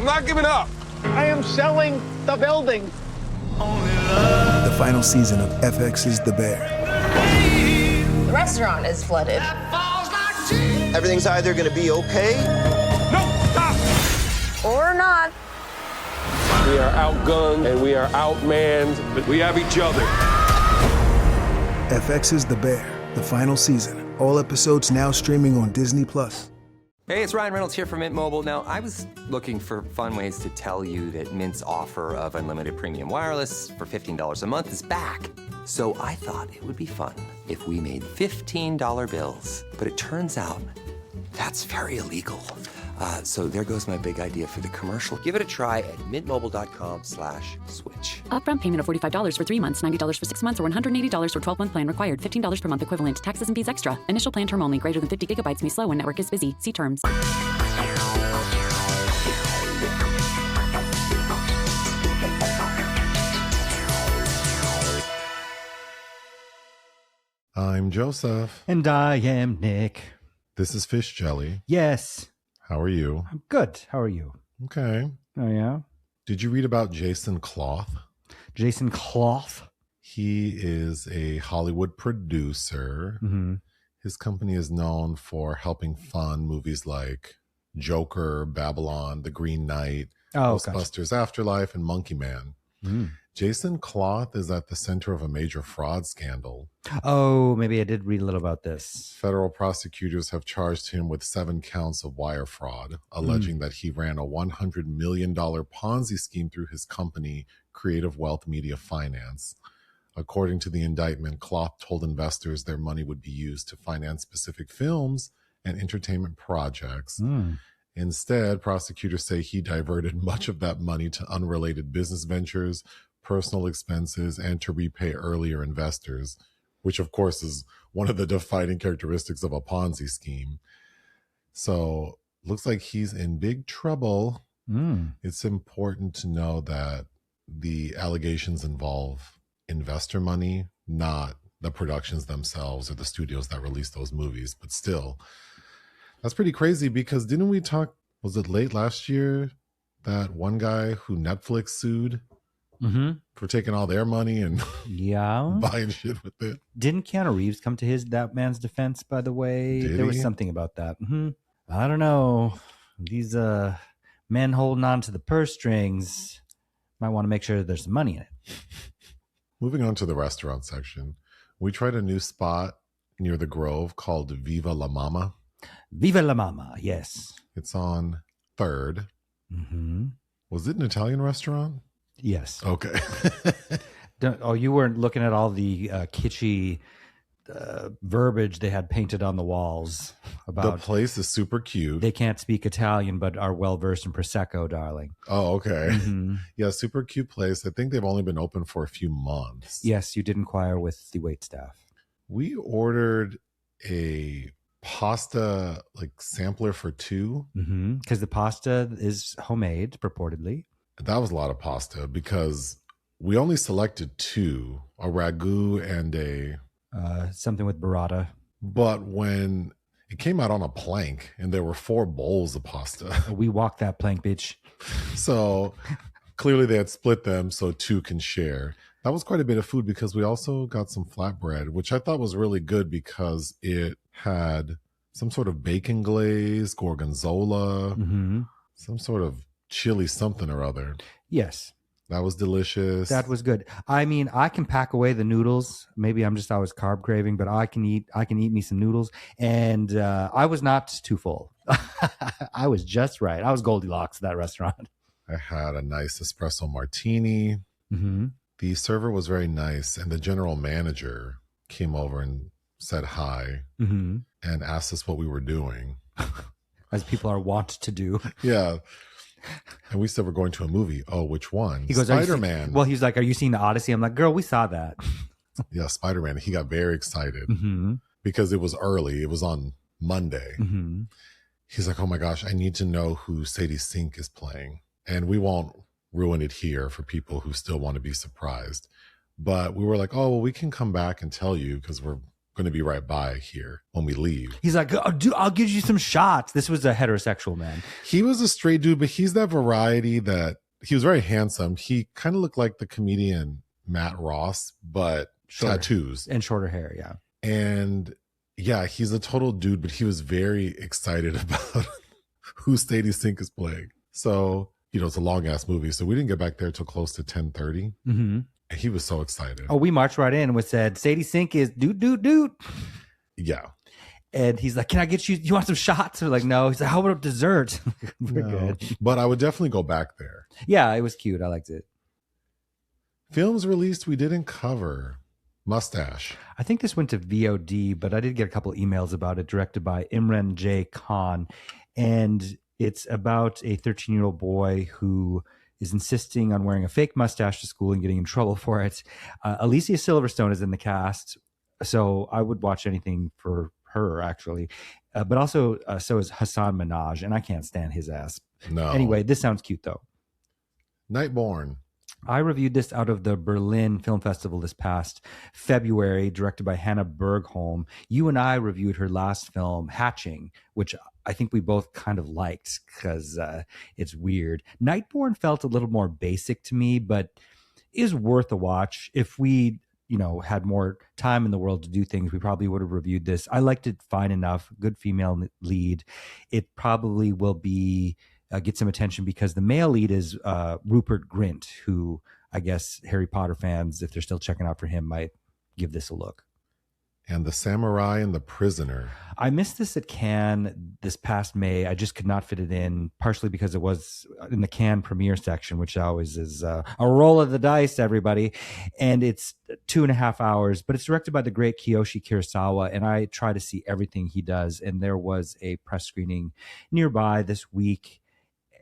I'm not giving up. I am selling the building. The final season of FX's The Bear. The restaurant is flooded. Everything's either gonna be okay. No, stop! Or not. We are outgunned and we are outmanned, but we have each other. FX's The Bear, the final season. All episodes now streaming on Disney+. Hey, it's Ryan Reynolds here from Mint Mobile. Now, I was looking for fun ways to tell you that Mint's offer of unlimited premium wireless for $15 a month is back. So I thought it would be fun if we made $15 bills. But it turns out that's very illegal. So there goes my big idea for the commercial. Give it a try at mintmobile.com/switch. Upfront payment of $45 for 3 months, $90 for 6 months, or $180 for 12-month plan required. $15 per month equivalent. Taxes and fees extra. Initial plan term only. Greater than 50 gigabytes may slow when network is busy. See terms. I'm Joseph. And I am Nick. This is Fish Jelly. Yes. How are you? I'm good. How are you? Okay. Oh, yeah? Did you read about Jason Cloth? Jason Cloth? He is a Hollywood producer. Mm-hmm. His company is known for helping fund movies like Joker, Babylon, The Green Knight, Ghostbusters Afterlife, and Monkey Man. Mm. Jason Cloth is at the center of a major fraud scandal. Oh, maybe I did read a little about this. Federal prosecutors have charged him with 7 counts of wire fraud, alleging that he ran a $100 million Ponzi scheme through his company, Creative Wealth Media Finance. According to the indictment, Cloth told investors their money would be used to finance specific films and entertainment projects. Instead, prosecutors say he diverted much of that money to unrelated business ventures, personal expenses, and to repay earlier investors, which of course is one of the defining characteristics of a Ponzi scheme. So looks like he's in big trouble. It's important to know that the allegations involve investor money, not the productions themselves or the studios that release those movies. But still, that's pretty crazy because didn't we talk, was it late last year, that one guy who Netflix sued for taking all their money and buying shit with it? Didn't Keanu Reeves come to that man's defense, by the way? Did there was he? something about that. I don't know. These men holding on to the purse strings might want to make sure there's some money in it. Moving on to the restaurant section, we tried a new spot near the Grove called Viva La Mama. Viva la Mama, yes. It's on 3rd. Was it an Italian restaurant? Yes. Okay. You weren't looking at all the kitschy verbiage they had painted on the walls about the place is super cute. They can't speak Italian but are well versed in Prosecco, darling. Oh, okay. Yeah, super cute place. I think they've only been open for a few months. Yes, you did inquire with the waitstaff. We ordered a pasta sampler for 2. Because the pasta is homemade, purportedly. That was a lot of pasta because we only selected 2, a ragu and a something with burrata. But when it came out on a plank and there were 4 bowls of pasta. We walked that plank, bitch. So clearly they had split them so 2 can share. That was quite a bit of food because we also got some flatbread, which I thought was really good because it had some sort of bacon glaze, gorgonzola, some sort of chili something or other. Yes. That was delicious. That was good. I mean, I can pack away the noodles. Maybe I'm just always carb craving, but I can eat me some noodles. And I was not too full. I was just right. I was Goldilocks at that restaurant. I had a nice espresso martini. The server was very nice, and the general manager came over and said hi and asked us what we were doing. As people are wont to do. Yeah. And we said we're going to a movie. Oh, which one? He goes, Spider-Man. Well, he's like, are you seeing the Odyssey? I'm like, girl, we saw that. Yeah, Spider-Man. He got very excited because it was early. It was on Monday. He's like, oh my gosh, I need to know who Sadie Sink is playing. And we won't ruin it here for people who still want to be surprised. But we were like, oh, well, we can come back and tell you because we're going to be right by here when we leave. He's like, oh, dude, I'll give you some shots. This was a heterosexual man. He was a straight dude, but he's that variety that he was very handsome. He kind of looked like the comedian Matt Ross, but tattoos. And shorter hair, yeah. And yeah, he's a total dude, but he was very excited about who Sadie Sink is playing. So, it's a long ass movie. So we didn't get back there till close to 10:30. Mm-hmm. And he was so excited. Oh, we marched right in and we said, Sadie Sink is dude. Yeah. And he's like, can I get you want some shots? We're like, no. He's like, how about dessert? We're good. But I would definitely go back there. Yeah, it was cute. I liked it. Films released we didn't cover. Mustache. I think this went to VOD, but I did get a couple emails about it, directed by Imran J. Khan. And it's about a 13-year-old boy who is insisting on wearing a fake mustache to school and getting in trouble for it. Alicia Silverstone is in the cast, so I would watch anything for her, actually. But also, so is Hassan Minaj, and I can't stand his ass. No. Anyway, this sounds cute, though. Nightborn. I reviewed this out of the Berlin Film Festival this past February, directed by Hannah Bergholm. You and I reviewed her last film, Hatching, which I think we both kind of liked because it's weird. Nightborn felt a little more basic to me, but is worth a watch. If we, had more time in the world to do things, we probably would have reviewed this. I liked it fine enough. Good female lead. It probably will be get some attention because the male lead is Rupert Grint, who I guess Harry Potter fans, if they're still checking out for him, might give this a look. And The Samurai and the Prisoner. I missed this at Cannes this past May. I just could not fit it in, partially because it was in the Cannes premiere section, which always is a roll of the dice, everybody. And it's 2.5 hours, but it's directed by the great Kiyoshi Kurosawa, and I try to see everything he does. And there was a press screening nearby this week,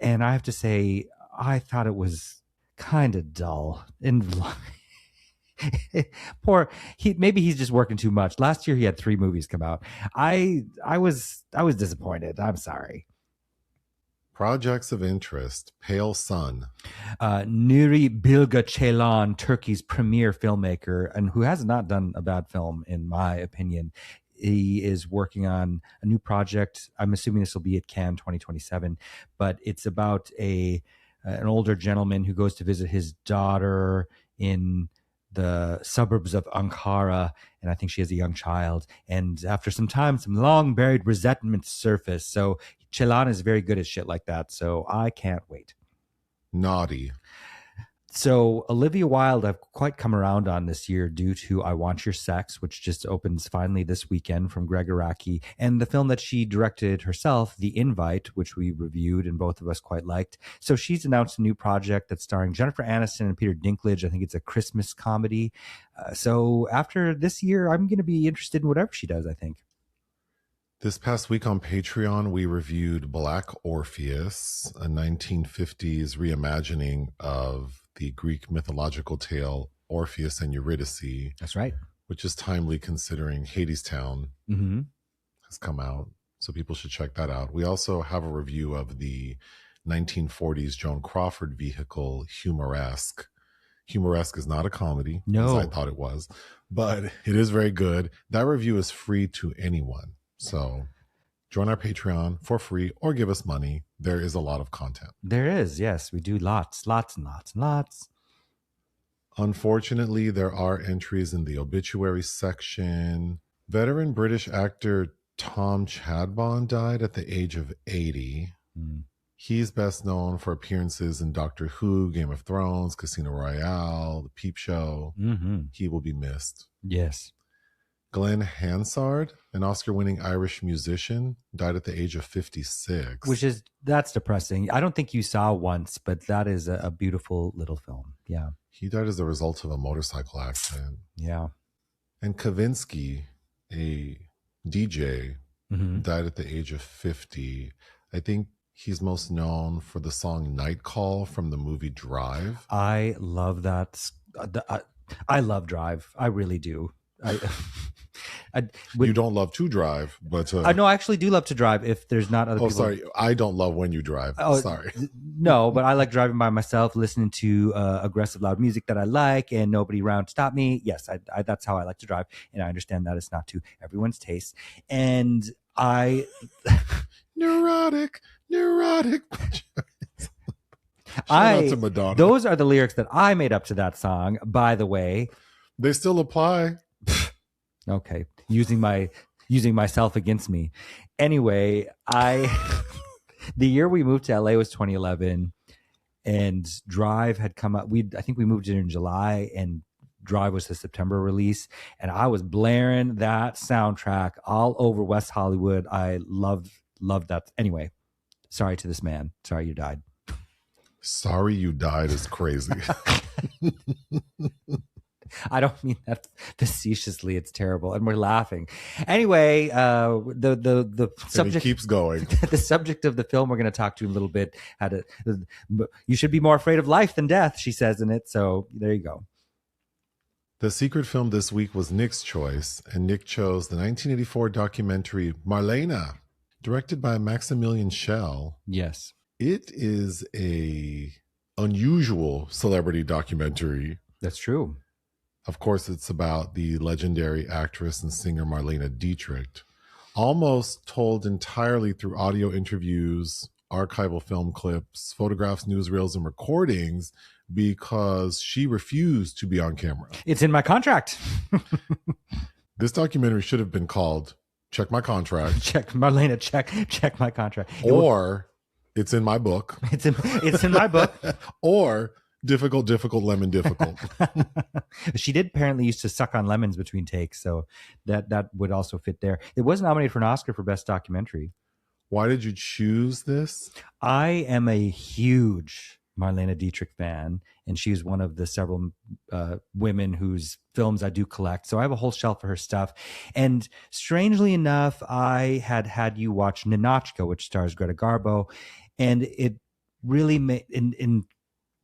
and I have to say, I thought it was kind of dull and maybe he's just working too much. Last year he had 3 movies come out. I was disappointed. I'm sorry. Projects of interest. Pale Sun. Nuri Bilge Ceylan, Turkey's premier filmmaker, and who has not done a bad film in my opinion. He is working on a new project. I'm assuming this will be at Cannes 2027, but it's about an older gentleman who goes to visit his daughter in the suburbs of Ankara, and I think she has a young child. And after some time, some long buried resentment surface. So Ceylan is very good at shit like that. So I can't wait. Naughty. So Olivia Wilde, I've quite come around on this year due to I Want Your Sex, which just opens finally this weekend from Greg Araki, and the film that she directed herself, The Invite, which we reviewed and both of us quite liked. So she's announced a new project that's starring Jennifer Aniston and Peter Dinklage. I think it's a Christmas comedy. So after this year, I'm going to be interested in whatever she does, I think. This past week on Patreon, we reviewed Black Orpheus, a 1950s reimagining of the Greek mythological tale Orpheus and Eurydice. That's right. Which is timely considering Hadestown has come out. So people should check that out. We also have a review of the 1940s Joan Crawford vehicle, Humoresque. Humoresque is not a comedy, no, as I thought it was, but it is very good. That review is free to anyone. So join our Patreon for free or give us money. There is a lot of content. There is, yes. We do lots and lots. Unfortunately, there are entries in the obituary section. Veteran British actor Tom Chadbon died at the age of 80. He's best known for appearances in Doctor Who, Game of Thrones, Casino Royale, The Peep Show. He will be missed. Yes. Glen Hansard, an Oscar-winning Irish musician, died at the age of 56. That's depressing. I don't think you saw Once, but that is a beautiful little film. Yeah. He died as a result of a motorcycle accident. Yeah. And Kavinsky, a DJ, died at the age of 50. I think he's most known for the song Night Call from the movie Drive. I love that. I love Drive. I really do. You don't love to drive, but no, I actually do love to drive if there's not other people. Sorry, I don't love when you drive. Sorry. No, but I like driving by myself, listening to aggressive, loud music that I like, and nobody around to stop me. Yes, I that's how I like to drive, and I understand that it's not to everyone's taste. And I neurotic. Shout out to Madonna. Those are the lyrics that I made up to that song. By the way, they still apply. Okay, using myself against me. Anyway, the year we moved to LA was 2011, and Drive had come up. I think we moved in July, and Drive was the September release, and I was blaring that soundtrack all over West Hollywood. I loved that. Anyway, sorry to this man. Sorry you died. Sorry you died is crazy. I don't mean that facetiously. It's terrible, and we're laughing. Anyway, the subject keeps going. The subject of the film we're going to talk to a little bit. You should be more afraid of life than death, she says in it. So there you go. The secret film this week was Nick's choice, and Nick chose the 1984 documentary Marlene, directed by Maximilian Schell. Yes, it is a unusual celebrity documentary. That's true. Of course, it's about the legendary actress and singer Marlene Dietrich, almost told entirely through audio interviews, archival film clips, photographs, newsreels, and recordings because she refused to be on camera. It's in my contract. This documentary should have been called Check My Contract. Check Marlene, check my contract. Or It's in My Book. It's in my book. Or Difficult, Lemon, Difficult. She did apparently used to suck on lemons between takes, so that would also fit there. It was nominated for an Oscar for Best Documentary. Why did you choose this? I am a huge Marlene Dietrich fan, and she's one of the several women whose films I do collect. So I have a whole shelf of her stuff. And strangely enough, I had you watch Ninotchka, which stars Greta Garbo, and it really made in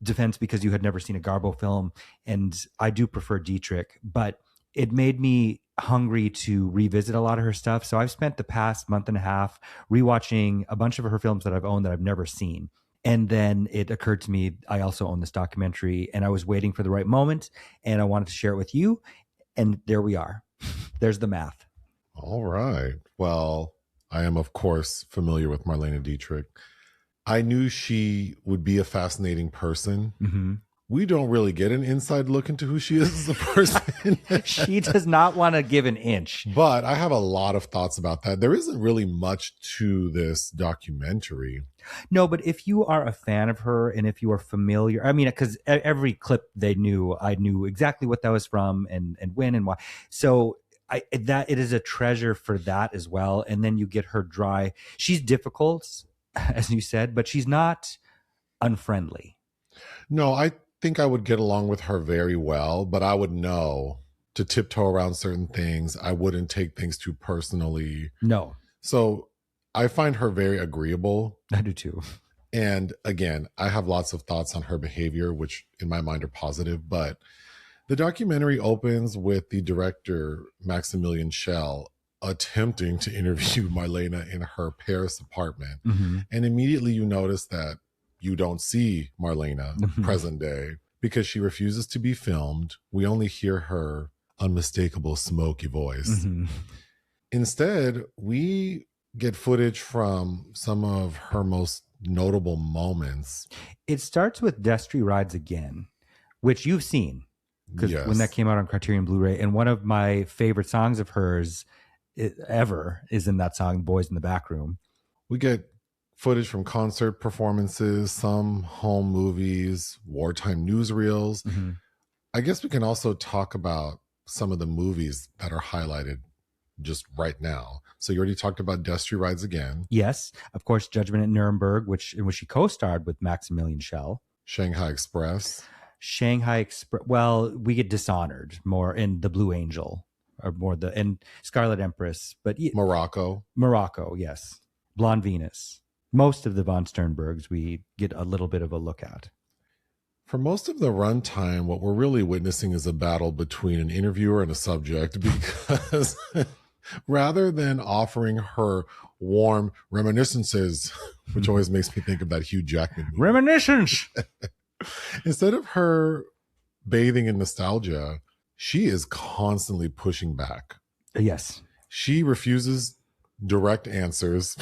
defense because you had never seen a Garbo film, and I do prefer Dietrich, but it made me hungry to revisit a lot of her stuff. So I've spent the past month and a half rewatching a bunch of her films that I've owned that I've never seen. And then it occurred to me, I also own this documentary, and I was waiting for the right moment, and I wanted to share it with you. And there we are. There's the math. All right. Well, I am, of course, familiar with Marlene Dietrich. I knew she would be a fascinating person. Mm-hmm. We don't really get an inside look into who she is as a person. She does not want to give an inch. But I have a lot of thoughts about that. There isn't really much to this documentary. No, but if you are a fan of her and if you are familiar, I mean, because every clip they knew, I knew exactly what that was from and when and why. So that it is a treasure for that as well. And then you get her dry. She's difficult, as you said, but she's not unfriendly. No, I think I would get along with her very well, but I would know to tiptoe around certain things. I wouldn't take things too personally. No. So I find her very agreeable. I do too. And again, I have lots of thoughts on her behavior, which in my mind are positive, but the documentary opens with the director, Maximilian Schell, attempting to interview Marlene in her Paris apartment. Mm-hmm. And immediately you notice that you don't see Marlene present day because she refuses to be filmed. We only hear her unmistakable smoky voice. Mm-hmm. Instead, we get footage from some of her most notable moments. It starts with Destry Rides Again, which you've seen because Yes. when that came out on Criterion Blu-ray, and one of my favorite songs of hers ever is in that song, Boys in the Back Room. We get footage from concert performances, some home movies, wartime newsreels. Mm-hmm. I guess we can also talk about some of the movies that are highlighted just right now. So you already talked about Destry Rides Again. Yes, of course, Judgment at Nuremberg, in which she co-starred with Maximilian Schell. Shanghai Express. Shanghai Express. Well, we get Dishonored more in The Blue Angel, or more and Scarlet Empress, but Morocco, yes. Blonde Venus. Most of the von Sternbergs we get a little bit of a look at. For most of the runtime, what we're really witnessing is a battle between an interviewer and a subject, because rather than offering her warm reminiscences, which always makes me think of that Hugh Jackman movie. Reminiscence! Instead of her bathing in nostalgia, she is constantly pushing back. Yes. She refuses direct answers.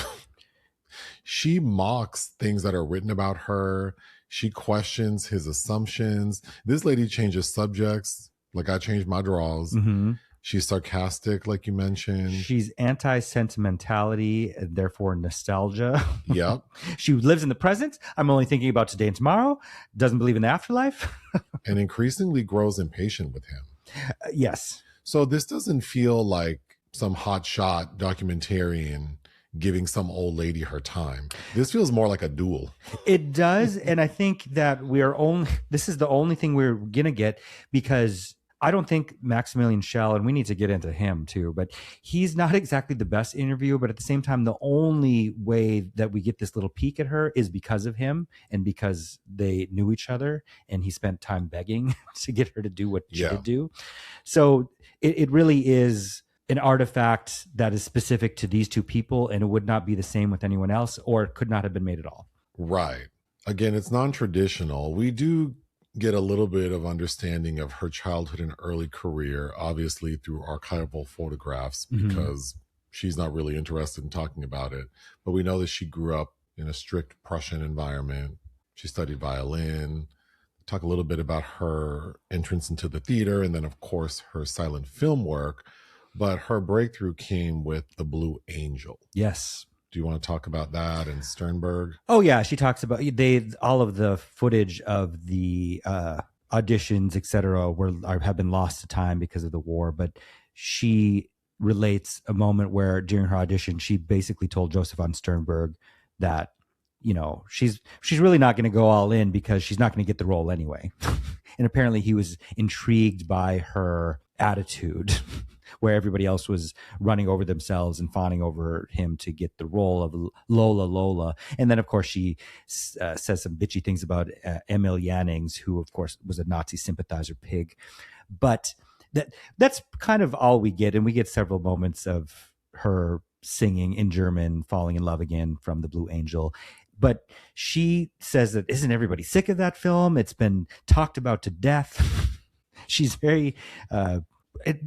She mocks things that are written about her. She questions his assumptions. This lady changes subjects, like I changed my drawers. Mm-hmm. She's sarcastic, like you mentioned. She's anti-sentimentality and therefore nostalgia. Yep. She lives in the present. I'm only thinking about today and tomorrow. Doesn't believe in the afterlife. And increasingly grows impatient with him. Yes. So this doesn't feel like some hotshot documentarian giving some old lady her time. This feels more like a duel. It does. And I think that this is the only thing we're going to get, because I don't think Maximilian Schell, and we need to get into him too, but he's not exactly the best interviewer, but at the same time, the only way that we get this little peek at her is because of him and because they knew each other and he spent time begging to get her to do what she did do. So it really is an artifact that is specific to these two people, and it would not be the same with anyone else, or it could not have been made at all. Right. Again, it's non-traditional. We do get a little bit of understanding of her childhood and early career, obviously through archival photographs, because she's not really interested in talking about it. But we know that she grew up in a strict Prussian environment. She studied violin. Talk a little bit about her entrance into the theater, and then, of course, her silent film work. But her breakthrough came with The Blue Angel. Yes. Do you want to talk about that and Sternberg? Oh, yeah. She talks about all of the footage of the auditions, et cetera, have been lost to time because of the war. But she relates a moment where during her audition, she basically told Joseph von Sternberg that, you know, she's really not going to go all in because she's not going to get the role anyway. And apparently he was intrigued by her attitude, where everybody else was running over themselves and fawning over him to get the role of Lola. And then, of course, she says some bitchy things about Emil Jannings, who, of course, was a Nazi sympathizer pig. But that's kind of all we get. And we get several moments of her singing in German, falling in love again from The Blue Angel. But she says that, isn't everybody sick of that film? It's been talked about to death. She's very...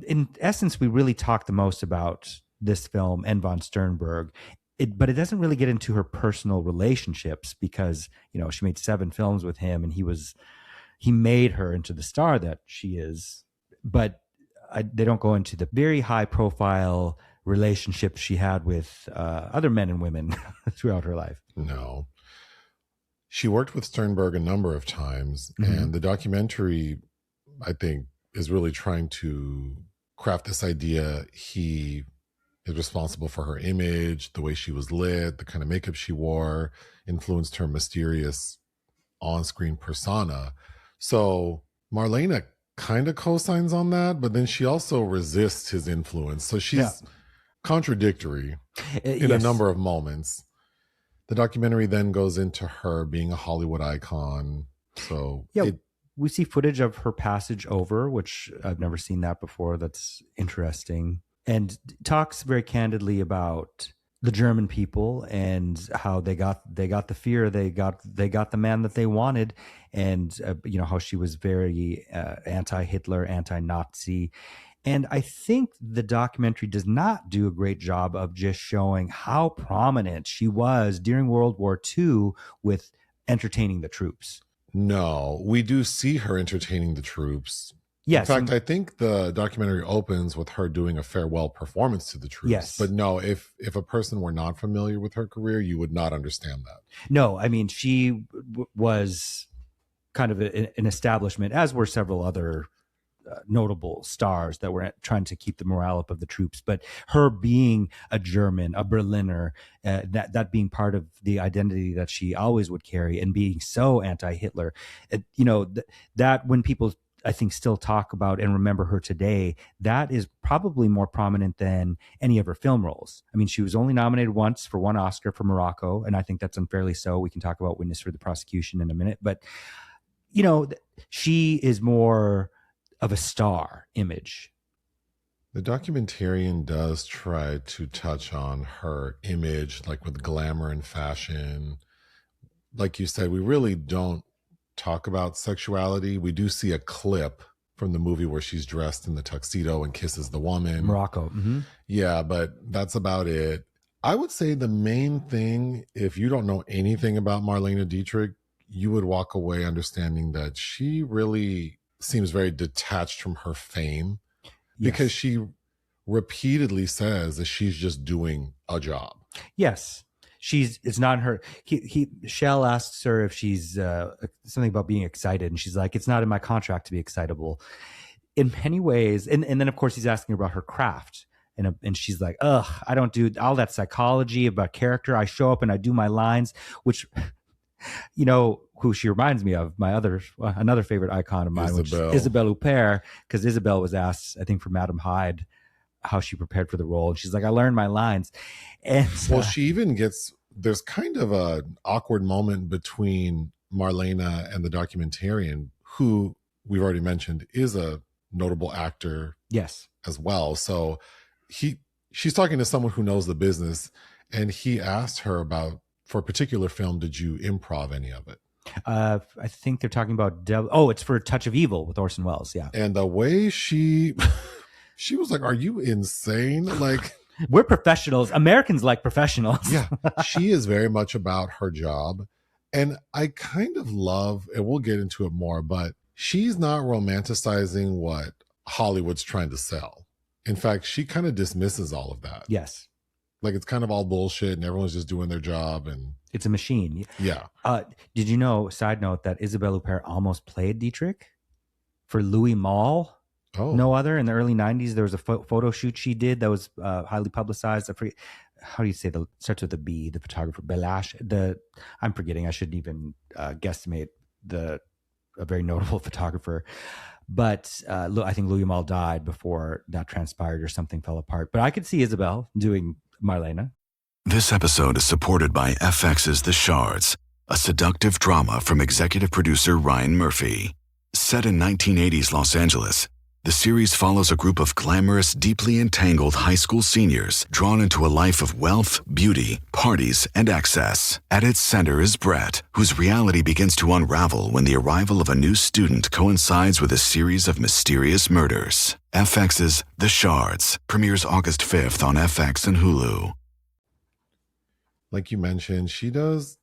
in essence, we really talk the most about this film and von Sternberg, but it doesn't really get into her personal relationships because, you know, she made 7 films with him and he made her into the star that she is. But they don't go into the very high profile relationships she had with other men and women throughout her life. No. She worked with Sternberg a number of times, and the documentary, I think, is really trying to craft this idea he is responsible for her image, the way she was lit, the kind of makeup she wore, influenced her mysterious on-screen persona. So Marlene kind of co-signs on that, but then she also resists his influence. So she's contradictory in a number of moments. The documentary then goes into her being a Hollywood icon. So we see footage of her passage over, which I've never seen that before. That's interesting. And talks very candidly about the German people and how they got the fear, they got the man that they wanted, and you know, how she was very anti-Hitler, anti-Nazi. And I think the documentary does not do a great job of just showing how prominent she was during World War II with entertaining the troops. No, we do see her entertaining the troops. Yes. In fact, I think the documentary opens with her doing a farewell performance to the troops. Yes. But no, if a person were not familiar with her career, you would not understand that. No, I mean, she was kind of an establishment, as were several other notable stars that were trying to keep the morale up of the troops. But her being a German, a Berliner, that being part of the identity that she always would carry, and being so anti-Hitler, you know, that when people, I think, still talk about and remember her today, that is probably more prominent than any of her film roles. I mean, she was only nominated once for 1 Oscar for Morocco, and I think that's unfairly so. We can talk about Witness for the Prosecution in a minute. But, you know, she is more of a star image. The documentarian does try to touch on her image, like with glamour and fashion. Like you said, we really don't talk about sexuality. We do see a clip from the movie where she's dressed in the tuxedo and kisses the woman. Morocco. Mm-hmm. Yeah, but that's about it. I would say the main thing, if you don't know anything about Marlene Dietrich, you would walk away understanding that she really seems very detached from her fame, because she repeatedly says that she's just doing a job. Yes. It's not her. Schell asks her if she's something about being excited, and she's like, it's not in my contract to be excitable. In many ways, and then of course he's asking her about her craft, and she's like, ugh, I don't do all that psychology about character. I show up and I do my lines, which, you know, who she reminds me of, another favorite icon of mine, which is Isabelle Huppert, because Isabelle was asked, I think, for Madame Hyde, how she prepared for the role, and she's like, I learned my lines. And well, she even there's kind of an awkward moment between Marlene and the documentarian, who we've already mentioned is a notable actor, yes, as well. So she's talking to someone who knows the business, and he asked her about, for a particular film, did you improv any of it? I think they're talking about it's for Touch of Evil with Orson Welles. Yeah. And the way she was like, are you insane? Like, we're professionals. Americans like professionals. Yeah. She is very much about her job. And I kind of love, and we'll get into it more, but she's not romanticizing what Hollywood's trying to sell. In fact, she kind of dismisses all of that. Yes. Like, it's kind of all bullshit and everyone's just doing their job. And it's a machine. Yeah. Did you know, side note, that Isabelle Huppert almost played Dietrich for Louis Malle? Oh. No other. In the early 90s, there was a photo shoot she did that was highly publicized. I forget, how do you say, starts with a B, the photographer, Belash. I'm forgetting. I shouldn't even guesstimate a very notable photographer. But I think Louis Malle died before that transpired, or something fell apart. But I could see Isabelle doing Marlene. This episode is supported by FX's The Shards, a seductive drama from executive producer Ryan Murphy. Set in 1980s Los Angeles, the series follows a group of glamorous, deeply entangled high school seniors drawn into a life of wealth, beauty, parties, and excess. At its center is Brett, whose reality begins to unravel when the arrival of a new student coincides with a series of mysterious murders. FX's The Shards premieres August 5th on FX and Hulu. Like you mentioned, she does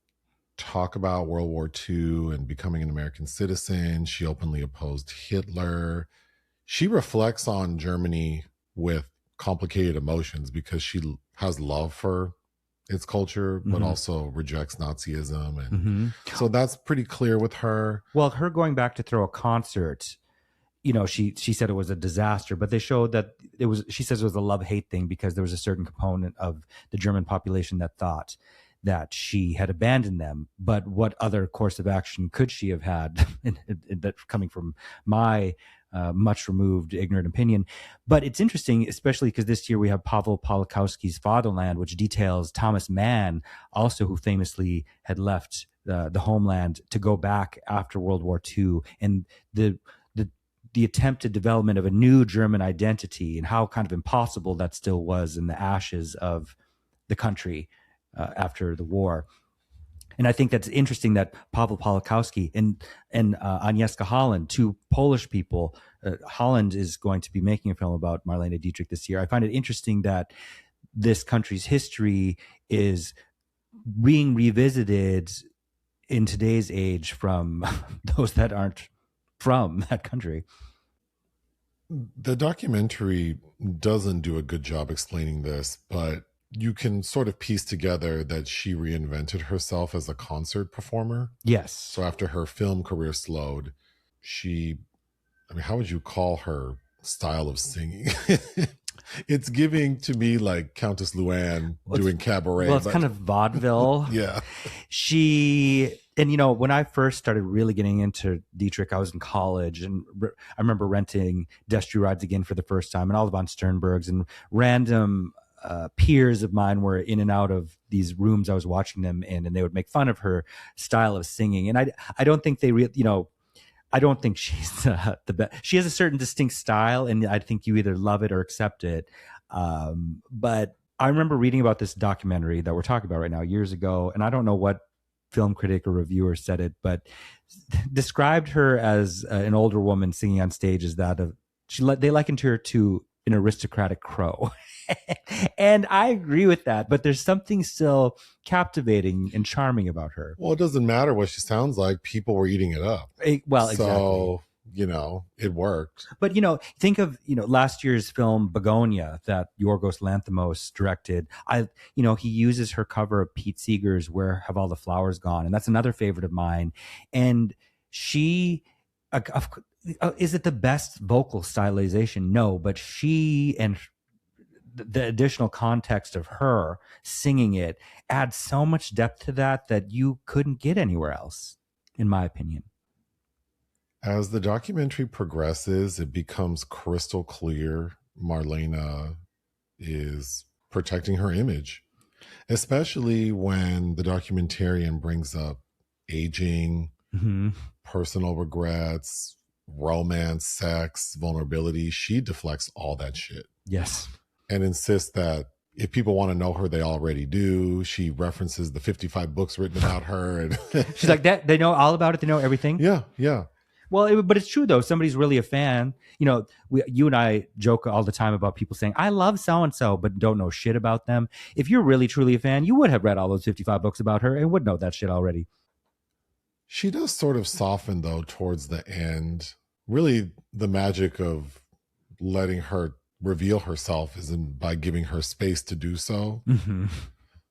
talk about World War II and becoming an American citizen. She openly opposed Hitler. She reflects on Germany with complicated emotions because she has love for its culture, but also rejects Nazism. And so that's pretty clear with her. Well, her going back to throw a concert, you know, she said it was a disaster, but they showed that she says it was a love-hate thing, because there was a certain component of the German population that thought that she had abandoned them. But what other course of action could she have had, that coming from my much removed, ignorant opinion? But it's interesting, especially because this year we have Pavel Polakowski's Fatherland, which details Thomas Mann, also, who famously had left the homeland to go back after World War II, and the attempted development of a new German identity, and how kind of impossible that still was in the ashes of the country after the war. And I think that's interesting that Pavel Polakowski and Agnieszka Holland, two Polish people, Holland is going to be making a film about Marlene Dietrich this year. I find it interesting that this country's history is being revisited in today's age from those that aren't from that country. The documentary doesn't do a good job explaining this, but you can sort of piece together that she reinvented herself as a concert performer. Yes. So after her film career slowed, how would you call her style of singing? It's giving to me like Countess Luann doing cabaret. Well, it's kind of vaudeville. Yeah. And you know, when I first started really getting into Dietrich, I was in college, and I remember renting Destry Rides Again for the first time, and all the von Sternbergs, and random peers of mine were in and out of these rooms I was watching them in, and they would make fun of her style of singing. And I don't think they I don't think she's the best. She has a certain distinct style, and I think you either love it or accept it. But I remember reading about this documentary that we're talking about right now years ago, and I don't know what film critic or reviewer said it, but described her as an older woman singing on stage as that of they likened her to an aristocratic crow. And I agree with that, but there's something still captivating and charming about her. Well, it doesn't matter what she sounds like. People were eating it up. Exactly. So, it worked. But, think of, last year's film Begonia that Yorgos Lanthimos directed. He uses her cover of Pete Seeger's Where Have All the Flowers Gone? And that's another favorite of mine. And she... is it the best vocal stylization? No, but she and the additional context of her singing it adds so much depth to that you couldn't get anywhere else, in my opinion. As the documentary progresses, it becomes crystal clear Marlene is protecting her image, especially when the documentarian brings up aging, personal regrets, romance, sex, vulnerability. She deflects all that shit. Yes. And insists that if people want to know her, they already do. She references the 55 books written about her. And she's like, that they know all about it. They know everything. Yeah. Well, but it's true, though. Somebody's really a fan. You and I joke all the time about people saying, I love so-and-so, but don't know shit about them. If you're really, truly a fan, you would have read all those 55 books about her and would know that shit already. She does sort of soften, though, towards the end. Really, the magic of letting her reveal herself is by giving her space to do so.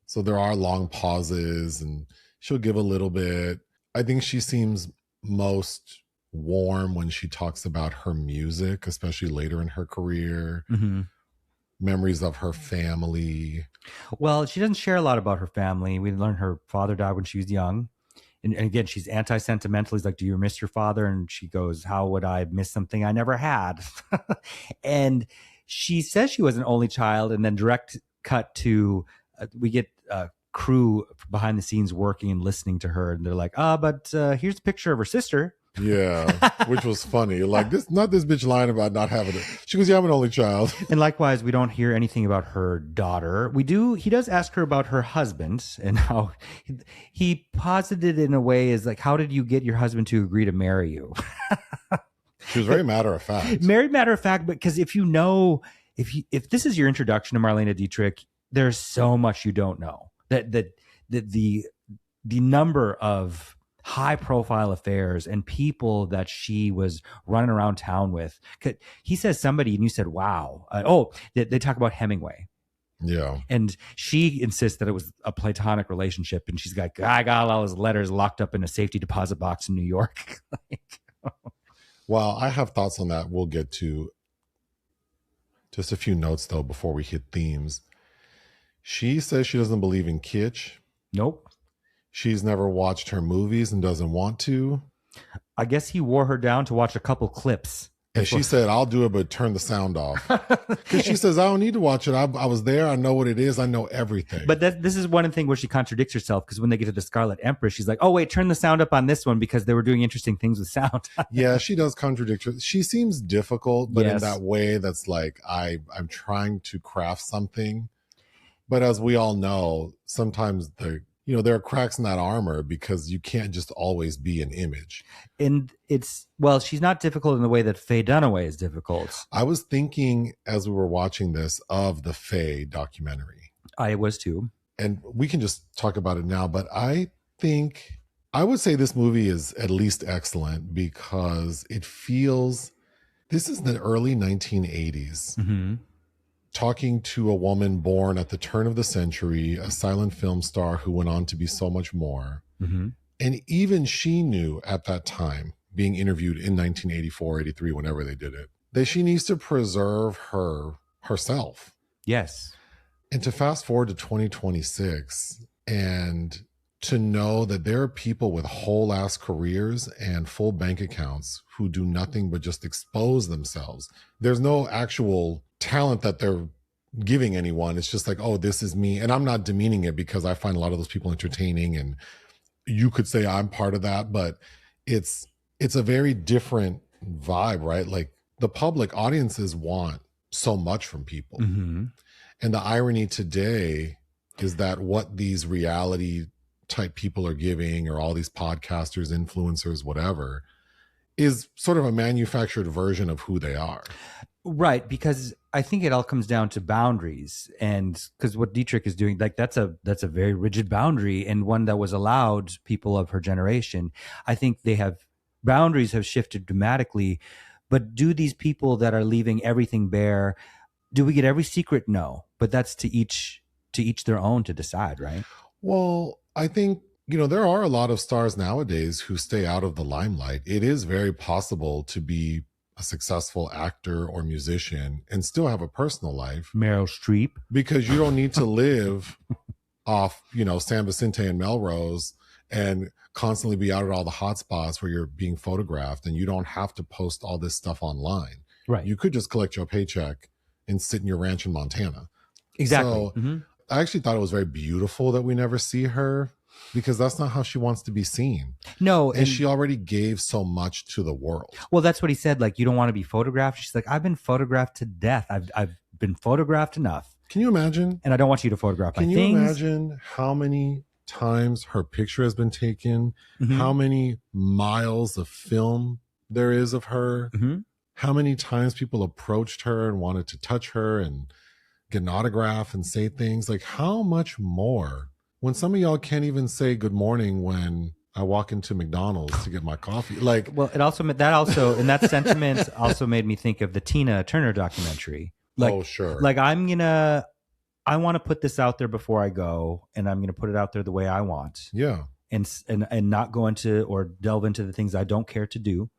So there are long pauses, and she'll give a little bit. I think she seems most warm when she talks about her music, especially later in her career. Memories of her family. Well, she doesn't share a lot about her family. We learned her father died when she was young. And again, she's anti-sentimental. He's like, do you miss your father? And she goes, how would I miss something I never had? And she says she was an only child. And then direct cut to, we get crew behind the scenes working and listening to her. And they're like, but here's a picture of her sister. Yeah, which was funny. Like, not this bitch lying about not having it. She goes, yeah, I'm an only child. And likewise, we don't hear anything about her daughter. He does ask her about her husband and how he posited it in a way as like, how did you get your husband to agree to marry you? She was very matter of fact. Very matter of fact, because if this is your introduction to Marlene Dietrich, there's so much you don't know. That the number of high profile affairs and people that she was running around town with. He says somebody, and you said, wow. They talk about Hemingway. Yeah. And she insists that it was a platonic relationship. And she's like, I got all his letters locked up in a safety deposit box in New York. Well, I have thoughts on that. We'll get to just a few notes, though, before we hit themes. She says she doesn't believe in kitsch. Nope. She's never watched her movies and doesn't want to. I guess he wore her down to watch a couple clips. And she said, I'll do it, but turn the sound off. Because she says, I don't need to watch it. I was there. I know what it is. I know everything. But this is one thing where she contradicts herself, because when they get to the Scarlet Empress, she's like, oh, wait, turn the sound up on this one because they were doing interesting things with sound. Yeah, she does contradict her. She seems difficult, but yes. in that way that's like, I'm trying to craft something. But as we all know, sometimes there are cracks in that armor because you can't just always be an image. And she's not difficult in the way that Faye Dunaway is difficult. I was thinking as we were watching this of the Faye documentary. I was too. And we can just talk about it now, but I would say this movie is at least excellent because it feels, this is the early 1980s. Mm-hmm. Talking to a woman born at the turn of the century, a silent film star who went on to be so much more. Mm-hmm. And even she knew at that time, being interviewed in 1984, 83, whenever they did it, that she needs to preserve herself. Yes. And to fast forward to 2026 and to know that there are people with whole ass careers and full bank accounts who do nothing but just expose themselves. There's no actual talent that they're giving anyone. It's just like, oh, this is me. And I'm not demeaning it because I find a lot of those people entertaining and you could say I'm part of that, but it's it's a very different vibe, right? Like the public audiences want so much from people. Mm-hmm. And the irony today is that what these reality type people are giving, or all these podcasters, influencers, whatever, is sort of a manufactured version of who they are. Right, because I think it all comes down to boundaries, and because what Dietrich is doing, like that's a very rigid boundary, and one that was allowed people of her generation. I think boundaries have shifted dramatically, but do these people that are leaving everything bare, do we get every secret? No, but that's to each their own to decide, right? Well, I think, there are a lot of stars nowadays who stay out of the limelight. It is very possible to be a successful actor or musician and still have a personal life. Meryl Streep. Because you don't need to live off, San Vicente and Melrose and constantly be out at all the hot spots where you're being photographed, and you don't have to post all this stuff online. Right. You could just collect your paycheck and sit in your ranch in Montana. Exactly. So I actually thought it was very beautiful that we never see her, because that's not how she wants to be seen. No. And she already gave so much to the world. Well, that's what he said. Like, you don't want to be photographed. She's like, I've been photographed to death. I've been photographed enough. Can you imagine? And I don't want you to photograph my things. Can you imagine how many times her picture has been taken? Mm-hmm. How many miles of film there is of her? Mm-hmm. How many times people approached her and wanted to touch her and get an autograph and say things? Like, how much more? When some of y'all can't even say good morning when I walk into McDonald's to get my coffee. Like, well, and that sentiment also made me think of the Tina Turner documentary. Like, oh, sure. Like, I want to put this out there before I go, and I'm going to put it out there the way I want. Yeah. And not go into or delve into the things I don't care to do.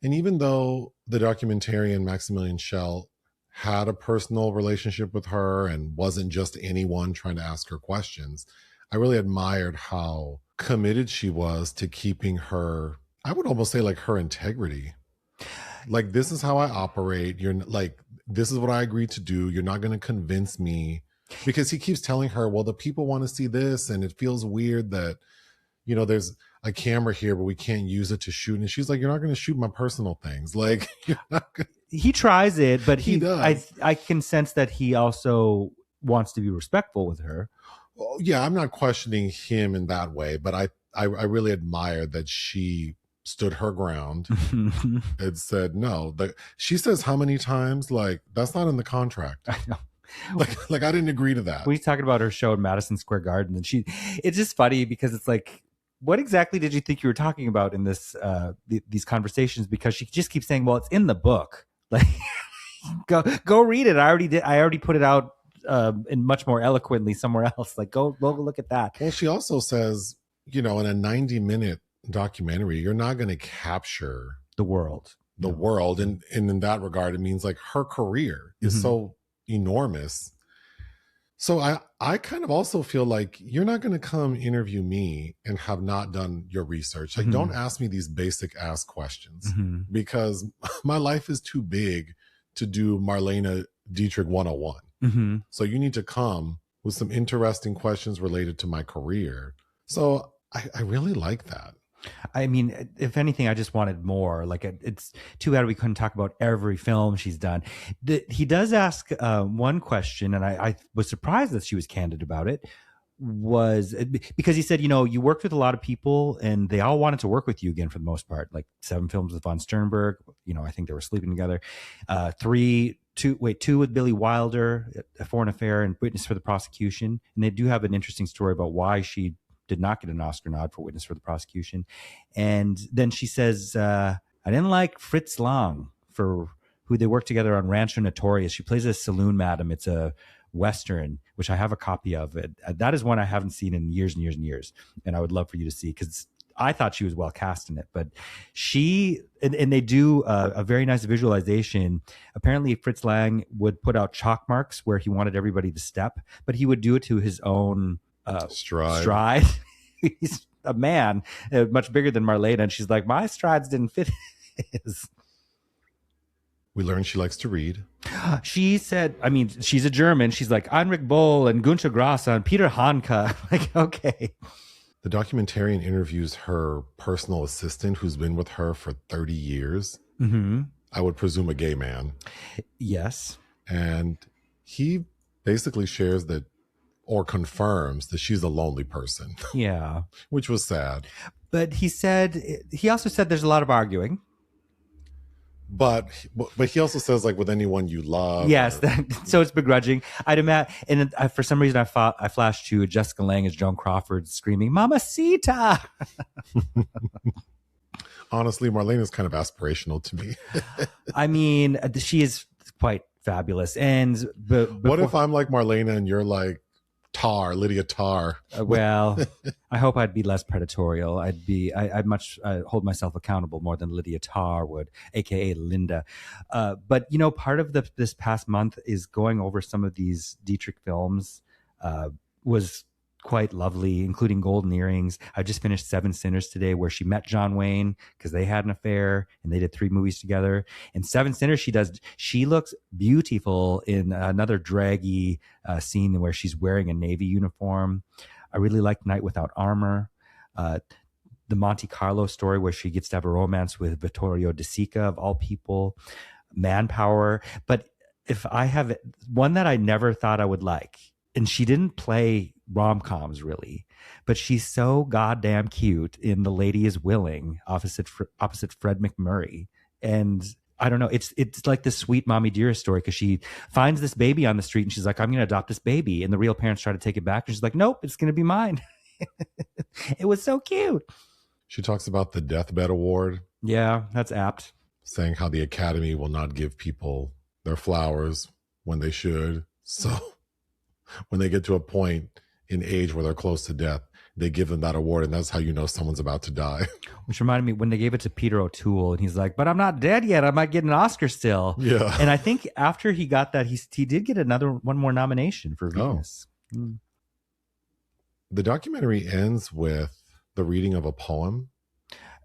And even though the documentarian Maximilian Schell had a personal relationship with her and wasn't just anyone trying to ask her questions, I really admired how committed she was to keeping her, I would almost say, like, her integrity. Like, this is how I operate. You're like, this is what I agreed to do. You're not going to convince me. Because he keeps telling her, well, the people want to see this, and it feels weird that, there's a camera here, but we can't use it to shoot. And she's like, you're not going to shoot my personal things. Like, you're not gonna... He tries it, but he does. I can sense that he also wants to be respectful with her. Well, yeah, I'm not questioning him in that way, but I really admired that she stood her ground and said no. She says how many times? Like, that's not in the contract. I know. Like I didn't agree to that. We talking about her show in Madison Square Garden, and it's just funny because it's like, what exactly did you think you were talking about in this these conversations? Because she just keeps saying, well, it's in the book. Like, go read it. I already put it out in much more eloquently somewhere else. Like, go look at that. Well, she also says, in a 90-minute documentary, you're not going to capture the world. And in that regard, it means like her career is so enormous. So I kind of also feel like you're not going to come interview me and have not done your research. Like, don't ask me these basic ass questions because my life is too big to do Marlene Dietrich 101. So you need to come with some interesting questions related to my career. So I really like that. I mean, if anything, I just wanted more. Like, it's too bad we couldn't talk about every film she's done. He does ask one question, and I was surprised that she was candid about it, was because he said, you worked with a lot of people and they all wanted to work with you again for the most part, like 7 films with von Sternberg. I think they were sleeping together. 2 with Billy Wilder, A Foreign Affair, and Witness for the Prosecution. And they do have an interesting story about why she did not get an Oscar nod for Witness for the Prosecution. And then she says, I didn't like Fritz Lang, for who they worked together on Rancho Notorious. She plays a saloon madam. It's a Western, which I have a copy of it. That is one I haven't seen in years and years and years. And I would love for you to see, because I thought she was well cast in it. But and they do a very nice visualization. Apparently Fritz Lang would put out chalk marks where he wanted everybody to step, but he would do it to his own stride. He's a man much bigger than Marlene, and she's like, my strides didn't fit his. We learned she likes to read. She said, I mean, she's a German. She's like, Heinrich Boll and Günter Grass and Peter Handke. Like, okay. The documentarian interviews her personal assistant who's been with her for 30 years. Mm-hmm. I would presume a gay man. Yes. And he basically shares that, or confirms that she's a lonely person. Yeah. Which was sad. But he also said there's a lot of arguing. But he also says, like, with anyone you love. Yes, so it's begrudging. I'd imagine, and for some reason I flashed to Jessica Lange as Joan Crawford screaming, "Mamacita!" Honestly, Marlene is kind of aspirational to me. I mean, she is quite fabulous. And what if I'm like Marlene and you're like Lydia Tarr? Well, I hope I'd be less predatorial. I'd much hold myself accountable more than Lydia Tarr would, aka Linda. But part of this past month is going over some of these Dietrich films. Was quite lovely, including Golden Earrings. I just finished Seven Sinners today, where she met John Wayne because they had an affair and they did 3 movies together. In Seven Sinners, she looks beautiful in another draggy scene where she's wearing a Navy uniform. I really liked Night Without Armor. The Monte Carlo story, where she gets to have a romance with Vittorio De Sica, of all people. Manpower. But if I have one that I never thought I would like, and she didn't play rom-coms really, but she's so goddamn cute in The Lady Is Willing opposite Fred McMurray. And I don't know, it's like this sweet mommy dearest story, because she finds this baby on the street and she's like, I'm going to adopt this baby. And the real parents try to take it back. And she's like, nope, it's going to be mine. It was so cute. She talks about the Deathbed Award. Yeah, that's apt. Saying how the Academy will not give people their flowers when they should. So when they get to a point in age where they're close to death, they give them that award, and that's how you know someone's about to die. Which reminded me when they gave it to Peter O'Toole, and he's like, but I'm not dead yet. I might get an Oscar still. Yeah. And I think after he got that, he did get one more nomination for Venus. Oh. The documentary ends with the reading of a poem.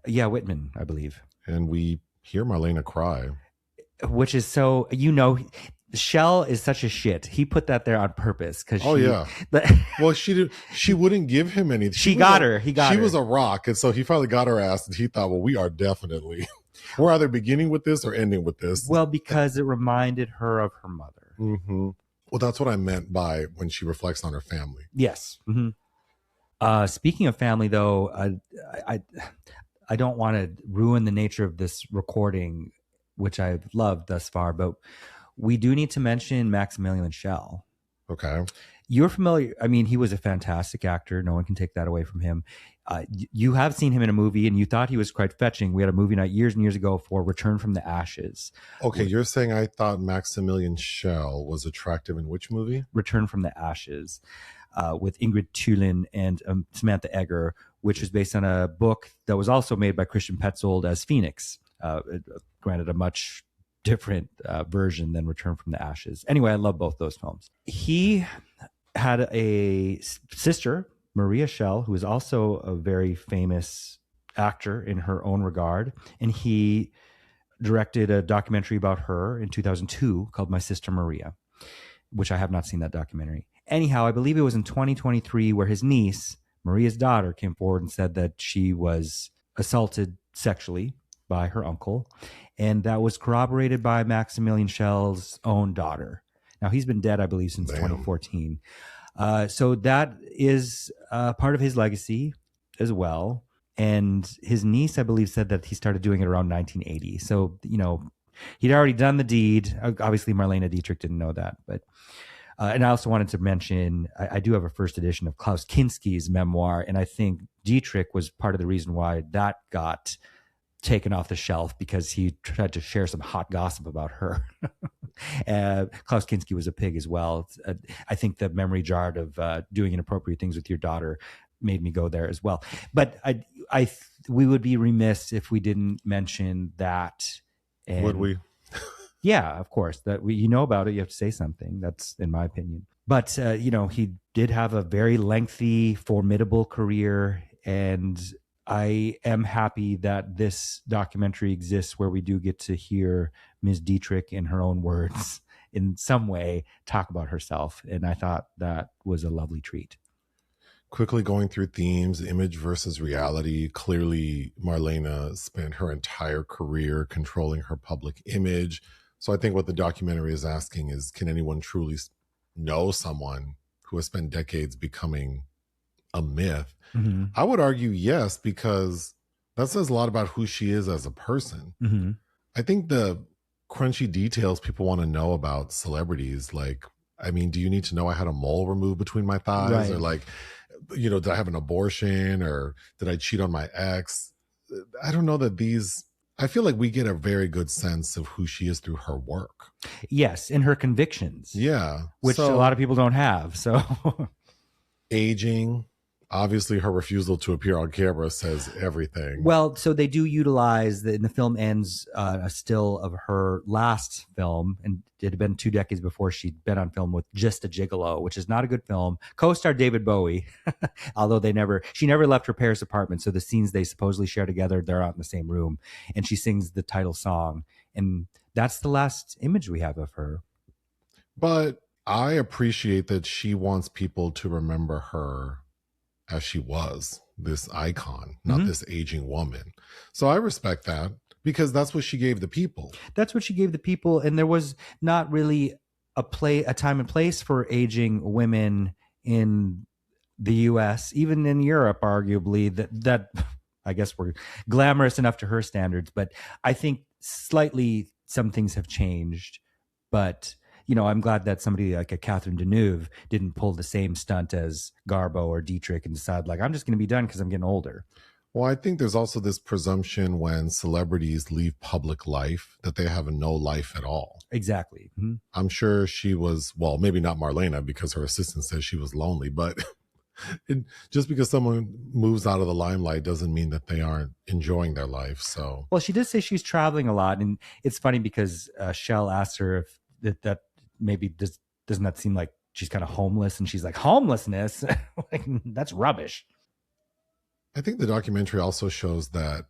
Yeah, Whitman, I believe. And we hear Marlena cry. Which is so, Schell is such a shit. He put that there on purpose because well, she wouldn't give him anything. She got her. She was a rock, and so he finally got her ass, and he thought, well, we are definitely we're either beginning with this or ending with this. Well, because it reminded her of her mother. Mm-hmm. Well, that's what I meant by when she reflects on her family. Yes. Mm-hmm. Speaking of family, though, I don't want to ruin the nature of this recording, which I've loved thus far, but we do need to mention Maximilian Schell. Okay. You're familiar. I mean, he was a fantastic actor. No one can take that away from him. You have seen him in a movie, and you thought he was quite fetching. We had a movie night years and years ago for Return from the Ashes. Okay, you're saying I thought Maximilian Schell was attractive in which movie? Return from the Ashes, with Ingrid Thulin and Samantha Egger, which is based on a book that was also made by Christian Petzold as Phoenix. Granted, a much different version than Return from the Ashes. Anyway, I love both those films. He had a sister, Maria Schell, who is also a very famous actor in her own regard. And he directed a documentary about her in 2002 called My Sister Maria, which I have not seen that documentary. Anyhow, I believe it was in 2023 where his niece, Maria's daughter, came forward and said that she was assaulted sexually by her uncle. And that was corroborated by Maximilian Schell's own daughter. Now, he's been dead, I believe, since 2014. So that is part of his legacy as well. And his niece, I believe, said that he started doing it around 1980. So, he'd already done the deed. Obviously, Marlene Dietrich didn't know that. But and I also wanted to mention, I do have a first edition of Klaus Kinski's memoir. And I think Dietrich was part of the reason why that got taken off the shelf, because he tried to share some hot gossip about her. Klaus Kinski was a pig as well. I think the memory jarred of doing inappropriate things with your daughter made me go there as well. But we would be remiss if we didn't mention that. And would we? Yeah, of course. That you know about it, you have to say something. That's in my opinion. But he did have a very lengthy, formidable career, and I am happy that this documentary exists where we do get to hear Ms. Dietrich, in her own words, in some way, talk about herself. And I thought that was a lovely treat. Quickly going through themes, image versus reality. Clearly, Marlene spent her entire career controlling her public image. So I think what the documentary is asking is, can anyone truly know someone who has spent decades becoming a myth? Mm-hmm. I would argue yes, because that says a lot about who she is as a person. Mm-hmm. I think the crunchy details people want to know about celebrities, like, I mean, do you need to know I had a mole removed between my thighs? Right. Or like, you know, did I have an abortion, or did I cheat on my ex? I don't know that I feel like we get a very good sense of who she is through her work. Yes, and her convictions. Yeah. Which a lot of people don't have. So aging, obviously her refusal to appear on camera says everything. Well, so they do utilize in the film ends a still of her last film, and it had been 2 decades before she'd been on film with Just a Gigolo, which is not a good film. Co-star David Bowie, although she never left her Paris apartment. So the scenes they supposedly share together, they're out in the same room, and she sings the title song, and that's the last image we have of her. But I appreciate that she wants people to remember her as she was, this icon, not this aging woman. So I respect that, because that's what she gave the people. That's what she gave the people. And there was not really a time and place for aging women in the US, even in Europe, arguably, that I guess were glamorous enough to her standards. But I think slightly some things have changed. But you know, I'm glad that somebody like a Catherine Deneuve didn't pull the same stunt as Garbo or Dietrich and decide, like, I'm just going to be done because I'm getting older. Well, I think there's also this presumption when celebrities leave public life that they have no life at all. Exactly. Mm-hmm. I'm sure she was, well, maybe not Marlene, because her assistant says she was lonely, but just because someone moves out of the limelight doesn't mean that they aren't enjoying their life. So, well, she did say she's traveling a lot. And it's funny because Schell asked her if that maybe doesn't that seem like she's kind of homeless? And she's like, homelessness? Like, that's rubbish. I think the documentary also shows that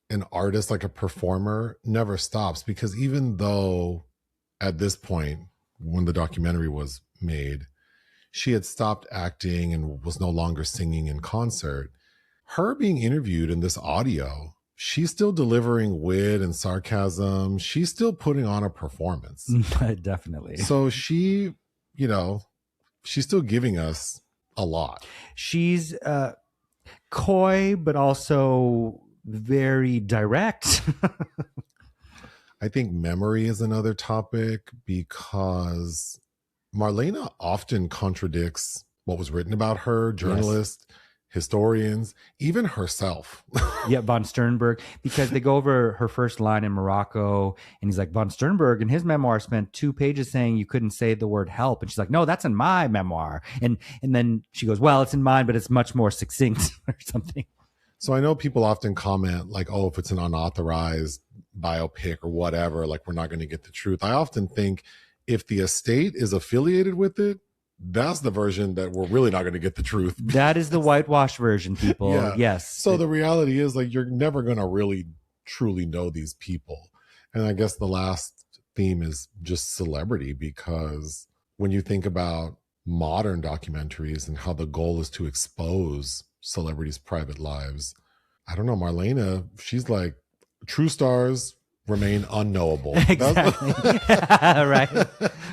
an artist, like a performer, never stops, because even though at this point, when the documentary was made, she had stopped acting and was no longer singing in concert, her being interviewed in this audio, she's still delivering wit and sarcasm. She's still putting on a performance. Definitely. So she, you know, she's still giving us a lot. She's coy, but also very direct. I think memory is another topic, because Marlene often contradicts what was written about her, journalists, yes, historians, even herself. Yeah, von Sternberg, because they go over her first line in Morocco, and he's like, von Sternberg in his memoir spent 2 pages saying you couldn't say the word help. And she's like, no, that's in my memoir. And then she goes, well, it's in mine, but it's much more succinct or something. So I know people often comment like, oh, if it's an unauthorized biopic or whatever, like, we're not going to get the truth. I often think if the estate is affiliated with it, that's the version that we're really not going to get the truth. That is the whitewash version, people. Yeah. Yes. So the reality is, like, you're never going to really truly know these people. And I guess the last theme is just celebrity, because when you think about modern documentaries and how the goal is to expose celebrities' private lives, I don't know, Marlene, she's like, true stars remain unknowable. Exactly. Right.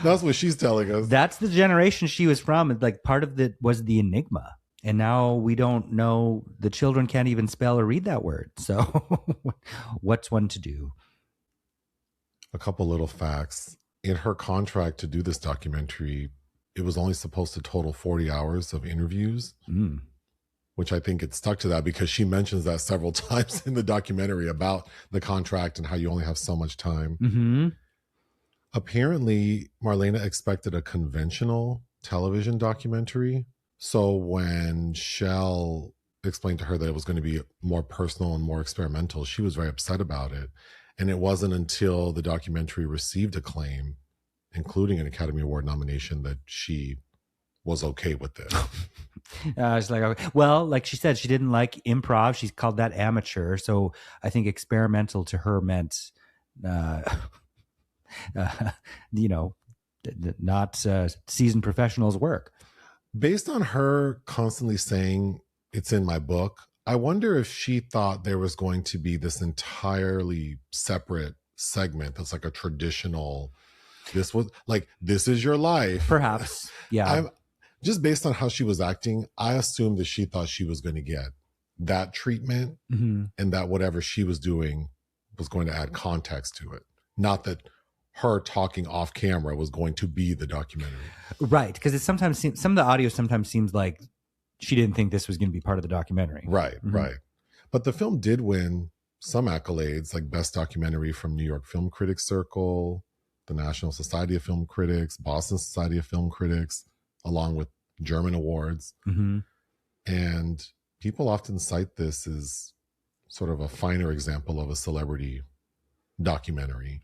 That's what she's telling us. That's the generation she was from. Like, part of it was the enigma. And now we don't know. The children can't even spell or read that word. So what's one to do? A couple little facts. In her contract to do this documentary, it was only supposed to total 40 hours of interviews. Which I think it stuck to that, because she mentions that several times in the documentary about the contract and how you only have so much time. Mm-hmm. Apparently, Marlene expected a conventional television documentary. So when Schell explained to her that it was going to be more personal and more experimental, she was very upset about it. And it wasn't until the documentary received acclaim, including an Academy Award nomination, that she was okay with it. It's like, okay. Well, like she said, she didn't like improv. She's called that amateur. So I think experimental to her meant, you know, not seasoned professionals' work. Based on her constantly saying it's in my book, I wonder if she thought there was going to be this entirely separate segment that's like a traditional, this is your life. Perhaps. Yeah. Just based on how she was acting, I assumed that she thought she was going to get that treatment and that whatever she was doing was going to add context to it. Not that her talking off camera was going to be the documentary. Right. Because it sometimes seems, some of the audio sometimes seems like she didn't think this was going to be part of the documentary. Right, right. But the film did win some accolades, like Best Documentary from New York Film Critics Circle, the National Society of Film Critics, Boston Society of Film Critics, along with German awards. And people often cite this as sort of a finer example of a celebrity documentary.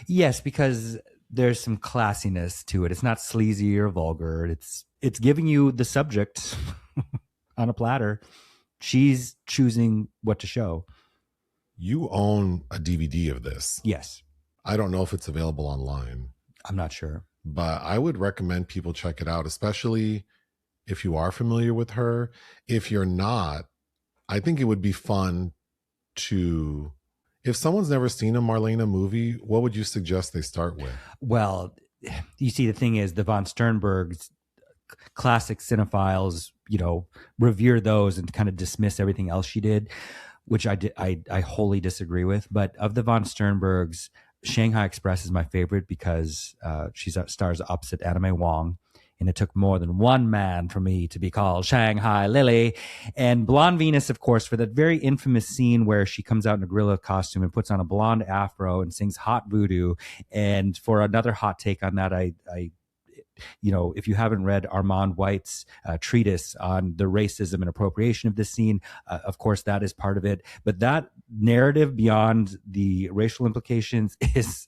Yes, because there's some classiness to it. It's not sleazy or vulgar. It's giving you the subject on a platter. She's choosing what to show. You own a DVD of this. Yes. I don't know if it's available online. I'm not sure. But I would recommend people check it out, especially if you are familiar with her. If you're not, I think it would be fun to, if someone's never seen a Marlene movie, what would you suggest they start with? Well, you see, the thing is, the von Sternberg's classic cinephiles, revere those and kind of dismiss everything else she did, which I wholly disagree with. But of the von Sternbergs, Shanghai Express is my favorite because she stars opposite Anna May Wong, and it took more than one man for me to be called Shanghai Lily. And Blonde Venus, of course, for that very infamous scene where she comes out in a gorilla costume and puts on a blonde afro and sings Hot Voodoo. And for another hot take on that, I if you haven't read Armand White's treatise on the racism and appropriation of this scene, of course, that is part of it. But that narrative beyond the racial implications is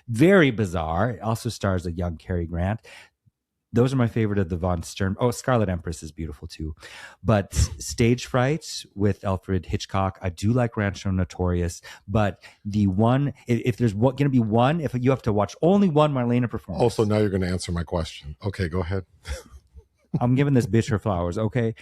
very bizarre. It also stars a young Cary Grant. Those are my favorite of the Von Stern. Oh, Scarlet Empress is beautiful too. But Stage Fright with Alfred Hitchcock, I do like Rancho Notorious. But the one, if there's going to be one, if you have to watch only one Marlene performance. Also, now you're going to answer my question. Okay, go ahead. I'm giving this bitch her flowers, okay?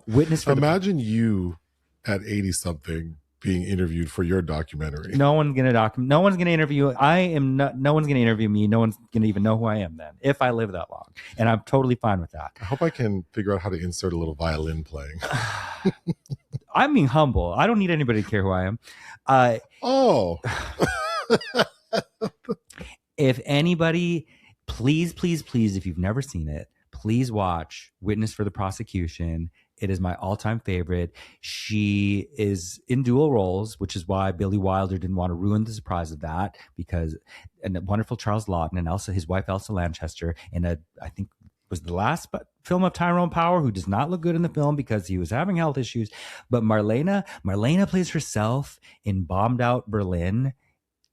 Witness for Imagine you at 80-something being interviewed for your documentary. No one's gonna interview. No one's gonna interview me. No one's gonna even know who I am then, if I live that long. And I'm totally fine with that. I hope I can figure out how to insert a little violin playing. I'm being humble. I don't need anybody to care who I am. If anybody, please, if you've never seen it, please watch Witness for the Prosecution. It is my all-time favorite. She is in dual roles, which is why Billy Wilder didn't want to ruin the surprise of that, and the wonderful Charles Laughton and his wife Elsa Lanchester, I think was the last film of Tyrone Power, who does not look good in the film because he was having health issues. But Marlene plays herself in bombed out Berlin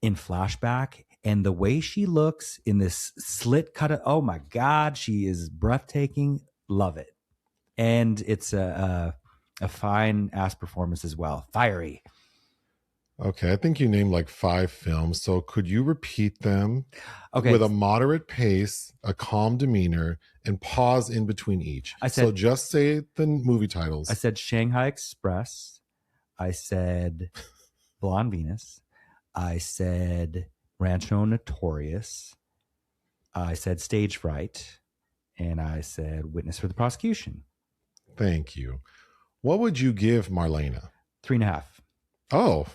in flashback. And the way she looks in this slit cut, oh my God, she is breathtaking. Love it. And it's a fine ass performance as well. Fiery. Okay, I think you named like 5 films. So could you repeat them with a moderate pace, a calm demeanor, and pause in between each? So just say the movie titles. I said Shanghai Express. I said Blonde Venus. I said Rancho Notorious. I said Stage Fright. And I said Witness for the Prosecution. Thank you. What would you give Marlene? 3.5. Oh,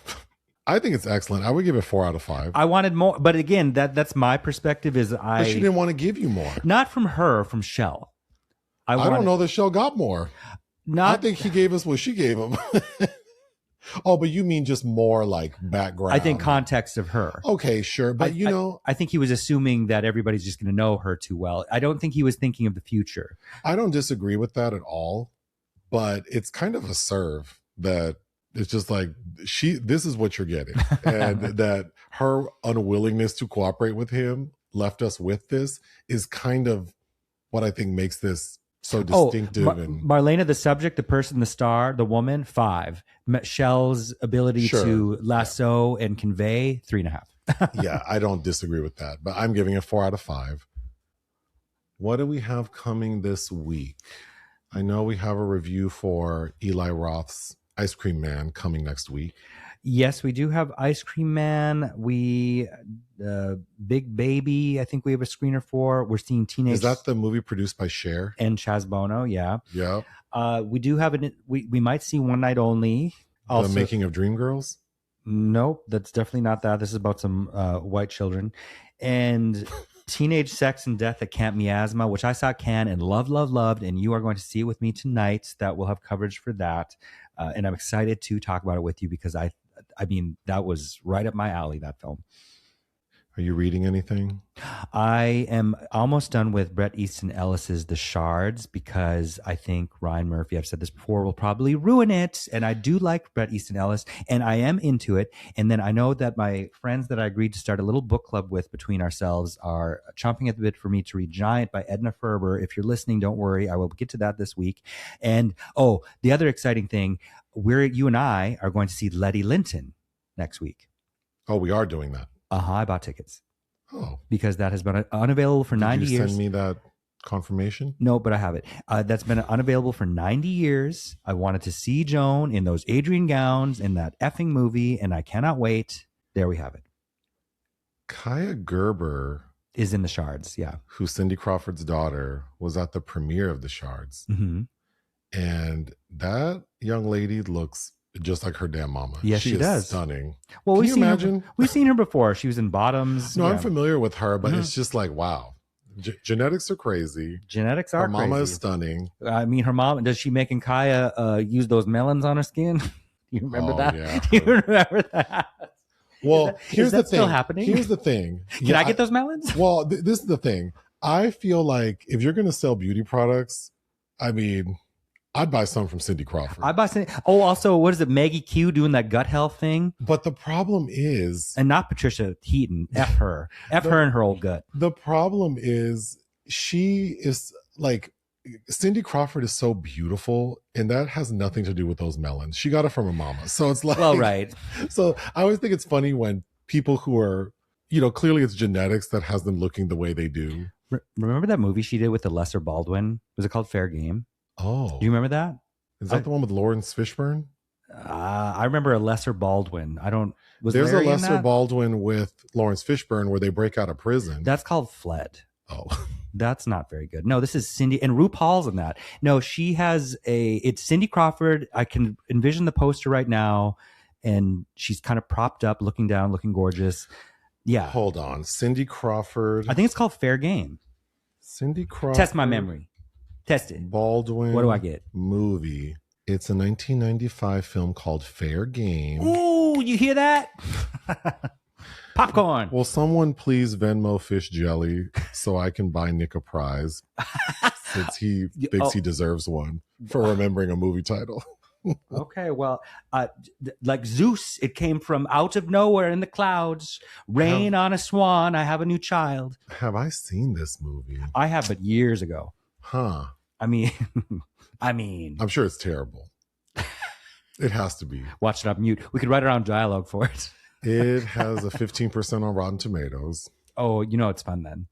I think it's excellent. I would give it 4 out of 5. I wanted more, but again, that's my perspective. But she didn't want to give you more. Not from her, from Schell. I don't know that Schell got more. I think he gave us what she gave him. Oh, but you mean just more like background? I think context of her. Okay, sure. But I think he was assuming that everybody's just going to know her too well. I don't think he was thinking of the future. I don't disagree with that at all. But it's kind of a serve that it's just like this is what you're getting. And that her unwillingness to cooperate with him left us with this is kind of what I think makes this so distinctive. Marlene, the subject, the person, the star, the woman, 5. Schell's ability to lasso and convey, 3.5. Yeah, I don't disagree with that, but I'm giving it 4 out of 5. What do we have coming this week? I know we have a review for Eli Roth's Ice Cream Man coming next week. Yes, we do have Ice Cream Man. Big Baby, I think we have a screener for. We're seeing Teenage... Is that the movie produced by Cher? And Chadbon, yeah. Yeah. We do have it. We might see One Night Only. Also, the Making of Dreamgirls? Nope, that's definitely not that. This is about some white children. And Teenage Sex and Death at Camp Miasma, which I saw Can and loved. And you are going to see it with me tonight. That we'll have coverage for that. And I'm excited to talk about it with you because I mean, that was right up my alley, that film. Are you reading anything? I am almost done with Bret Easton Ellis's The Shards because I think Ryan Murphy, I've said this before, will probably ruin it. And I do like Bret Easton Ellis and I am into it. And then I know that my friends that I agreed to start a little book club with between ourselves are chomping at the bit for me to read Giant by Edna Ferber. If you're listening, don't worry. I will get to that this week. And the other exciting thing, you and I are going to see Letty Linton next week. Oh, we are doing that. I bought tickets. Oh. Because that has been unavailable for 90 years. Did you send me that confirmation? No, but I have it. That's been unavailable for 90 years. I wanted to see Joan in those Adrian gowns in that effing movie, and I cannot wait. There we have it. Kaya Gerber is in The Shards, yeah. Who's Cindy Crawford's daughter, was at the premiere of The Shards. Mm-hmm. And that young lady looks just like her damn mama. Yes, she does. Stunning. Well, Can you imagine? We've seen her before. She was in Bottoms. No, yeah. I'm familiar with her, but it's just like, wow. Genetics are crazy. Genetics are her mama crazy. Is stunning. I mean, her mom, does she making Kaya use those melons on her skin? You remember that? Yeah. Do you remember that? Well, here's the thing. Still happening? Here's the thing. Can I get those melons? Well, this is the thing. I feel like if you're going to sell beauty products, I mean, I'd buy some from Cindy Crawford. I'd buy some. Oh, also, what is it? Maggie Q doing that gut health thing? But the problem is... And not Patricia Heaton. F her. Her and her old gut. The problem is she is like... Cindy Crawford is so beautiful, and that has nothing to do with those melons. She got it from her mama. So it's like... Well, right. So I always think it's funny when people who are... clearly it's genetics that has them looking the way they do. Remember that movie she did with the lesser Baldwin? Was it called Fair Game? Oh. Do you remember that? Is that the one with Lawrence Fishburne? I remember a lesser Baldwin. There's a lesser Baldwin with Lawrence Fishburne where they break out of prison. That's called Fled. Oh. That's not very good. No, this is Cindy, and RuPaul's in that. No, she has it's Cindy Crawford. I can envision the poster right now, and she's kind of propped up, looking down, looking gorgeous. Yeah. Hold on. Cindy Crawford. I think it's called Fair Game. Cindy Crawford. Test my memory. Test it. Baldwin. What do I get? Movie. It's a 1995 film called Fair Game. Ooh, you hear that? Popcorn. Will someone please Venmo Fish Jelly so I can buy Nick a prize since he thinks he deserves one for remembering a movie title. Okay, well, like Zeus, it came from out of nowhere in the clouds. Rain on a swan. I have a new child. Have I seen this movie? I have, but years ago. Huh. I mean, I'm sure it's terrible. It has to be. Watch it on mute. We could write our own dialogue for it. It has a 15% on Rotten Tomatoes. Oh, it's fun then.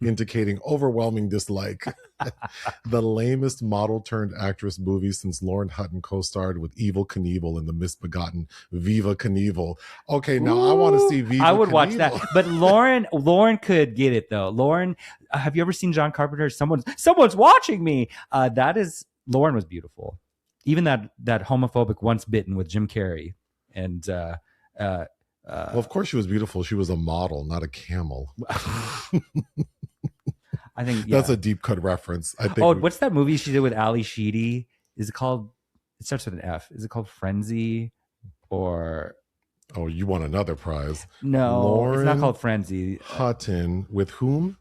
Indicating overwhelming dislike. The lamest model turned actress movie since Lauren Hutton co-starred with Evel Knievel in the misbegotten Viva Knievel. Okay, now I want to see Viva I would Knievel. watch that. But Lauren could get it though. Lauren, have you ever seen John Carpenter's Someone's Watching Me? Lauren was beautiful. Even that homophobic Once Bitten with Jim Carrey. And well, of course she was beautiful. She was a model, not a camel. I think that's a deep cut reference. I think. Oh, what's that movie she did with Ali Sheedy? Is it called? It starts with an F. Is it called Frenzy? Or oh, you want another prize? No, Lauren it's not called Frenzy. Hutton with whom?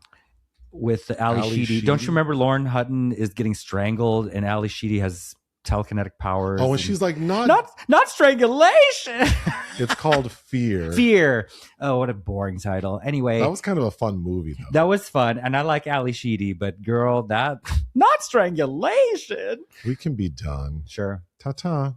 With Ali Sheedy. Don't you remember Lauren Hutton is getting strangled and Ali Sheedy has telekinetic powers? Oh, and she's like not strangulation. It's called Fear. Fear. Oh, what a boring title. Anyway, that was kind of a fun movie though. That was fun, and I like Ali Sheedy, but girl, that not strangulation. We can be done. Sure. Ta-ta.